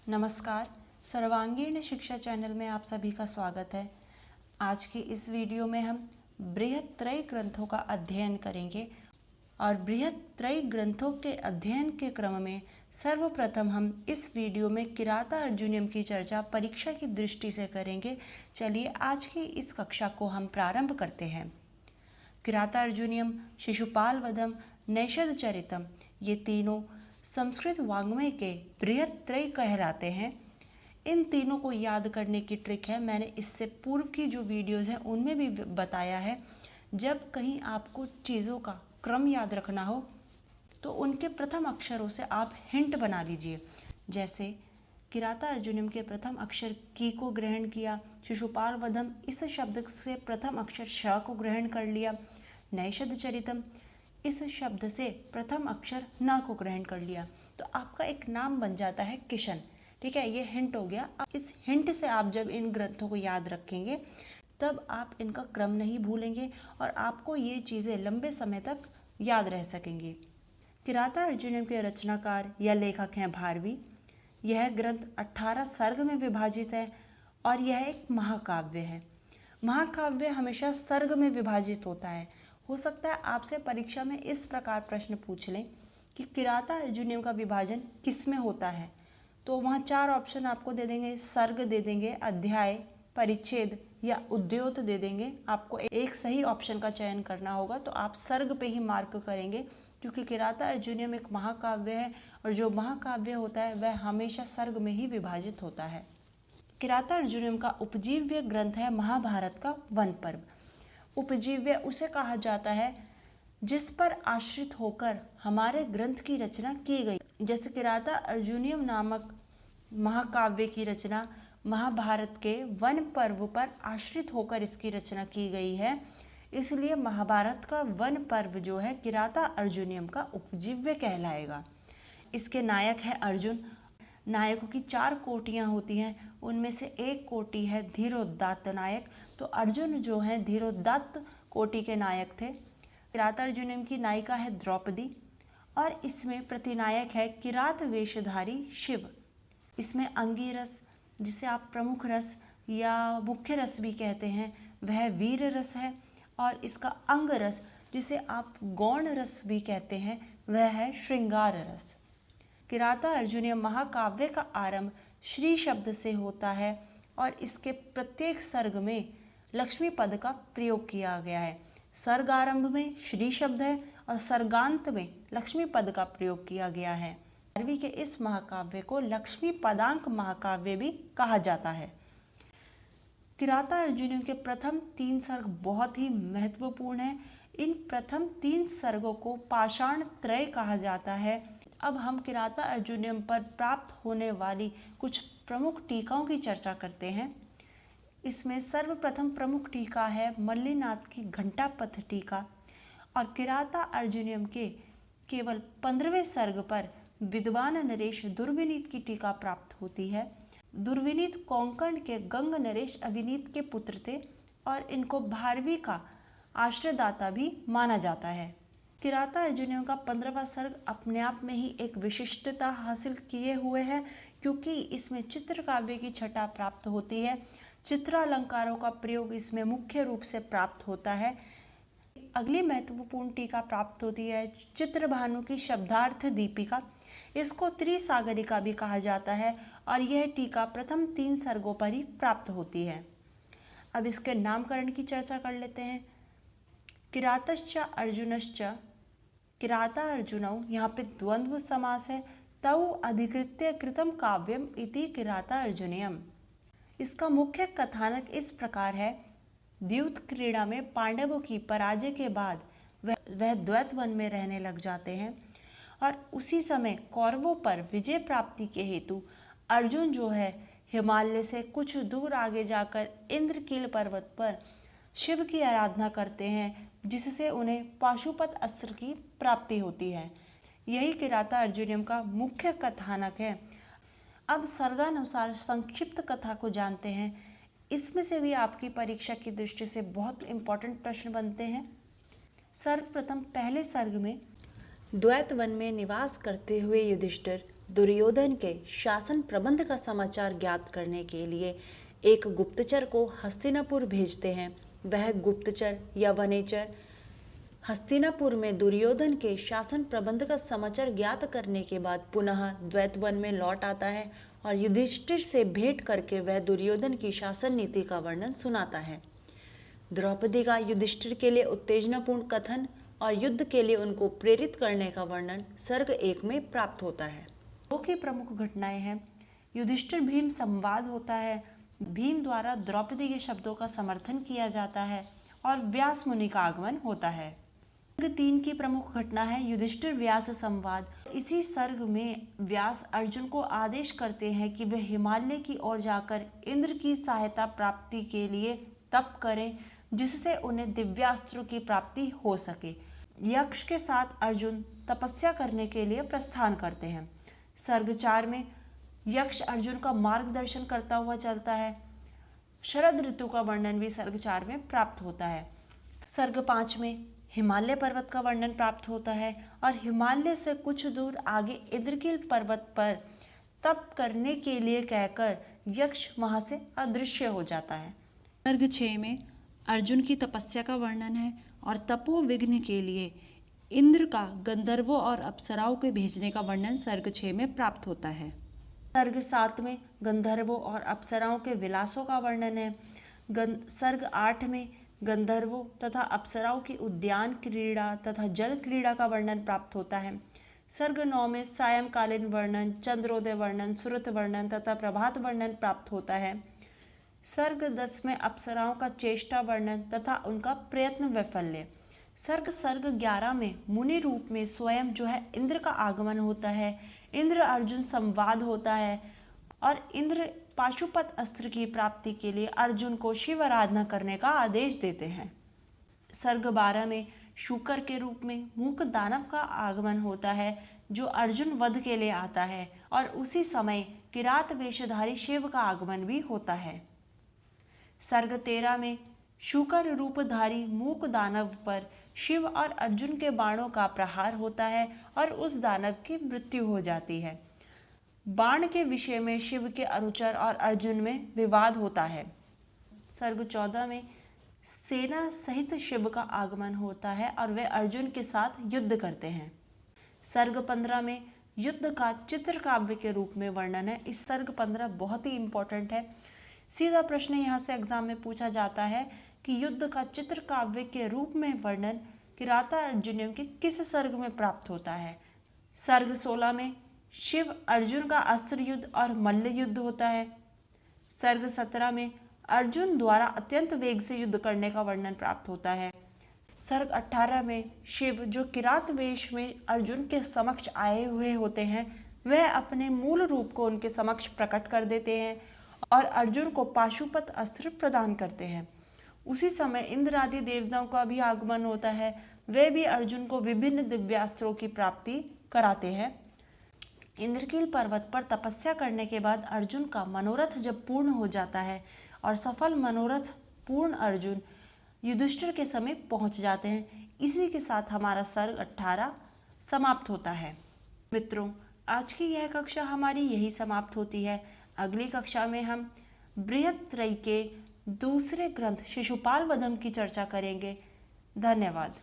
नमस्कार। सर्वांगीण शिक्षा चैनल में आप सभी का स्वागत है। आज की इस वीडियो में हम बृहत्त्रयी ग्रंथों का अध्ययन करेंगे और बृहत्त्रयी ग्रंथों के अध्ययन के क्रम में सर्वप्रथम हम इस वीडियो में किराता अर्जुनीयम की चर्चा परीक्षा की दृष्टि से करेंगे। चलिए आज की इस कक्षा को हम प्रारंभ करते हैं। किराता अर्जुनीयम, शिशुपाल वधम, नैषध चरितम ये तीनों संस्कृत वाङ्मय के बृहत्त्रयी कहलाते हैं। इन तीनों को याद करने की ट्रिक है, मैंने इससे पूर्व की जो वीडियोज़ हैं उनमें भी बताया है। जब कहीं आपको चीज़ों का क्रम याद रखना हो तो उनके प्रथम अक्षरों से आप हिंट बना लीजिए। जैसे किराता अर्जुनीयम के प्रथम अक्षर की को ग्रहण किया, शिशुपाल वधम इस शब्द से प्रथम अक्षर श को ग्रहण कर लिया, नैषध चरितम इस शब्द से प्रथम अक्षर न को ग्रहण कर लिया, तो आपका एक नाम बन जाता है किशन। ठीक है, ये हिंट हो गया। इस हिंट से आप जब इन ग्रंथों को याद रखेंगे तब आप इनका क्रम नहीं भूलेंगे और आपको ये चीज़ें लंबे समय तक याद रह सकेंगी। किराता अर्जुनीयम के रचनाकार या लेखक हैं भारवी। यह ग्रंथ 18 सर्ग में विभाजित है और यह एक महाकाव्य है। महाकाव्य हमेशा सर्ग में विभाजित होता है। हो सकता है आपसे परीक्षा में इस प्रकार प्रश्न पूछ लें कि किराता अर्जुनीयम का विभाजन किस में होता है, तो वहाँ 4 ऑप्शन आपको दे देंगे। सर्ग दे देंगे, अध्याय, परिच्छेद या उद्योत दे देंगे। आपको एक सही ऑप्शन का चयन करना होगा, तो आप सर्ग पे ही मार्क करेंगे क्योंकि किराता अर्जुनीयम एक महाकाव्य है और जो महाकाव्य होता है वह हमेशा सर्ग में ही विभाजित होता है। किराता अर्जुनीयम का उपजीव्य ग्रंथ है महाभारत का वन पर्व। उपजीव्य उसे कहा जाता है जिस पर आश्रित होकर हमारे ग्रंथ की रचना की गई। जैसे किराता अर्जुनीयम नामक महाकाव्य की रचना महाभारत के वन पर्व पर आश्रित होकर इसकी रचना की गई है, इसलिए महाभारत का वन पर्व जो है किराता अर्जुनीयम का उपजीव्य कहलाएगा। इसके नायक है अर्जुन। नायकों की 4 कोटियाँ होती हैं, उनमें से एक कोटि है धीरोदात्त नायक। तो अर्जुन जो है धीरोदात्त कोटि के नायक थे। किराता अर्जुनीयम की नायिका है द्रौपदी और इसमें प्रतिनायक है किरात वेशधारी शिव। इसमें अंगी रस, जिसे आप प्रमुख रस या मुख्य रस भी कहते हैं, वह वीर रस है और इसका अंग रस, जिसे आप गौण रस भी कहते हैं, वह है श्रृंगार रस। किराता अर्जुनीयम महाकाव्य का आरंभ श्री शब्द से होता है और इसके प्रत्येक सर्ग में लक्ष्मी पद का प्रयोग किया गया है। सर्ग आरंभ में श्री शब्द है और सर्गांत में लक्ष्मी पद का प्रयोग किया गया है। भारवी के इस महाकाव्य को लक्ष्मी पदांक महाकाव्य भी कहा जाता है। किराता अर्जुनीयम के प्रथम 3 सर्ग बहुत ही महत्वपूर्ण हैं। इन प्रथम 3 सर्गों को पाषाण त्रय कहा जाता है। अब हम किराता अर्जुनीयम पर प्राप्त होने वाली कुछ प्रमुख टीकाओं की चर्चा करते हैं। इसमें सर्वप्रथम प्रमुख टीका है मल्लीनाथ की घंटापथ टीका और किराता अर्जुनीयम के केवल 15वें सर्ग पर विद्वान नरेश दुर्विनीत की टीका प्राप्त होती है। दुर्विनीत कोंकण के गंग नरेश अविनीत के पुत्र थे और इनको भारवी का आश्रयदाता भी माना जाता है। किराता अर्जुनीयम का 15वां सर्ग अपने आप में ही एक विशिष्टता हासिल किए हुए है क्योंकि इसमें चित्रकाव्य की छटा प्राप्त होती है। चित्रालंकारों का प्रयोग इसमें मुख्य रूप से प्राप्त होता है। अगली महत्वपूर्ण टीका प्राप्त होती है चित्रभानु की शब्दार्थ दीपिका। इसको त्रिसागरिका भी कहा जाता है और यह टीका प्रथम 3 सर्गों पर ही प्राप्त होती है। अब इसके नामकरण की चर्चा कर लेते हैं। किरातश्च अर्जुनश्च, किराता अर्जुनौ, यहाँ पे द्वंद्व समास है। तौ अधिकृत्य कृतम काव्यम इति किराता अर्जुनीयम। इसका मुख्य कथानक इस प्रकार है। द्यूत क्रीड़ा में पांडवों की पराजय के बाद वह द्वैत वन में रहने लग जाते हैं और उसी समय कौरवों पर विजय प्राप्ति के हेतु अर्जुन जो है हिमालय से कुछ दूर आगे जाकर इंद्रकील पर्वत पर शिव की आराधना करते हैं, जिससे उन्हें पाशुपत अस्त्र की प्राप्ति होती है। यही किराता अर्जुनीयम का मुख्य कथानक है। अब सर्गानुसार संक्षिप्त कथा को जानते हैं। इसमें से भी आपकी परीक्षा की दृष्टि से बहुत इंपॉर्टेंट प्रश्न बनते हैं। सर्वप्रथम पहले सर्ग में द्वैत वन में निवास करते हुए युधिष्ठिर दुर्योधन के शासन प्रबंध का समाचार ज्ञात करने के लिए एक गुप्तचर को हस्तिनापुर भेजते हैं। वह गुप्तचर या वनेचर हस्तिनापुर में दुर्योधन के शासन प्रबंध का समाचार ज्ञात करने के बाद पुनः द्वैतवन में लौट आता है और युधिष्ठिर से भेंट करके वह दुर्योधन की शासन नीति का वर्णन सुनाता है। द्रौपदी का युधिष्ठिर के लिए उत्तेजनापूर्ण कथन और युद्ध के लिए उनको प्रेरित करने का वर्णन सर्ग 1 में प्राप्त होता है। दो की प्रमुख घटनाएं हैं। युधिष्ठिर भीम संवाद होता है, भीम द्वारा द्रौपदी के शब्दों का समर्थन किया जाता है और व्यास मुनि का आगमन होता है। सर्ग 3 की प्रमुख घटना है युधिष्ठिर व्यास संवाद। इसी सर्ग में व्यास अर्जुन को आदेश करते हैं कि वे हिमालय की ओर जाकर इंद्र की सहायता प्राप्ति के लिए तप करें, जिससे उन्हें दिव्यास्त्रों की प्राप्ति हो सके। यक्ष के साथ अर्जुन तपस्या करने के लिए प्रस्थान करते हैं। सर्ग 4 में यक्ष अर्जुन का मार्गदर्शन करता हुआ चलता है। शरद ऋतु का वर्णन भी सर्ग 4 में प्राप्त होता है। सर्ग 5 में हिमालय पर्वत का वर्णन प्राप्त होता है और हिमालय से कुछ दूर आगे इंद्रकील पर्वत पर तप करने के लिए कहकर यक्ष वहां से अदृश्य हो जाता है। सर्ग 6 में अर्जुन की तपस्या का वर्णन है और तपोविघ्न के लिए इंद्र का गंधर्वों और अप्सराओं के भेजने का वर्णन सर्ग 6 में प्राप्त होता है। सर्ग 7 में गंधर्वों और अप्सराओं के विलासों का वर्णन है। सर्ग 8 में गंधर्वों तथा अप्सराओं की उद्यान क्रीड़ा तथा जल क्रीड़ा का वर्णन प्राप्त होता है। सर्ग 9 में सायंकालीन वर्णन, चंद्रोदय वर्णन, सुरत वर्णन तथा प्रभात वर्णन प्राप्त होता है। सर्ग 10 में अप्सराओं का चेष्टा वर्णन तथा उनका प्रयत्न वैफल्य। सर्ग 11 में मुनि रूप में स्वयं जो है इंद्र का आगमन होता है। इंद्र अर्जुन संवाद होता है और इंद्र पाशुपत अस्त्र की प्राप्ति के लिए अर्जुन को शिव आराधना करने का आदेश देते हैं। सर्ग 12 में शूकर के रूप में मूक दानव का आगमन होता है, जो अर्जुन वध के लिए आता है और उसी समय किरात वेशधारी शिव का आगमन भी होता है। सर्ग 13 में शूकर रूपधारी मूक दानव पर शिव और अर्जुन के बाणों का प्रहार होता है और उस दानव की मृत्यु हो जाती है। बाण के विषय में शिव के अनुचर और अर्जुन में विवाद होता है। सर्ग 14 में सेना सहित शिव का आगमन होता है और वे अर्जुन के साथ युद्ध करते हैं। सर्ग 15 में युद्ध का चित्र काव्य के रूप में वर्णन है। इस सर्ग 15 बहुत ही इंपॉर्टेंट है। सीधा प्रश्न यहाँ से एग्जाम में पूछा जाता है कि युद्ध का चित्र काव्य के रूप में वर्णन किराता अर्जुनियम के किस सर्ग में प्राप्त होता है। सर्ग 16 में शिव अर्जुन का अस्त्र युद्ध और मल्ल युद्ध होता है। सर्ग 17 में अर्जुन द्वारा अत्यंत वेग से युद्ध करने का वर्णन प्राप्त होता है। सर्ग 18 में शिव जो किरात वेश में अर्जुन के समक्ष आए हुए होते हैं, वह अपने मूल रूप को उनके समक्ष प्रकट कर देते हैं और अर्जुन को पाशुपत अस्त्र प्रदान करते हैं। उसी समय इंद्र आदि देवताओं का भी आगमन होता है। वे भी अर्जुन को विभिन्न दिव्यास्त्रों की प्राप्ति कराते हैं। इंद्रकील पर्वत पर तपस्या करने के बाद अर्जुन का मनोरथ जब पूर्ण हो जाता है और सफल मनोरथ पूर्ण अर्जुन युधिष्ठिर के समीप पहुंच जाते हैं। इसी के साथ हमारा सर्ग 18 समाप्त होता है। मित्रों, आज की यह कक्षा हमारी यही समाप्त होती है। अगली कक्षा में हम बृहत्त्रयी के दूसरे ग्रंथ शिशुपाल वधम की चर्चा करेंगे। धन्यवाद।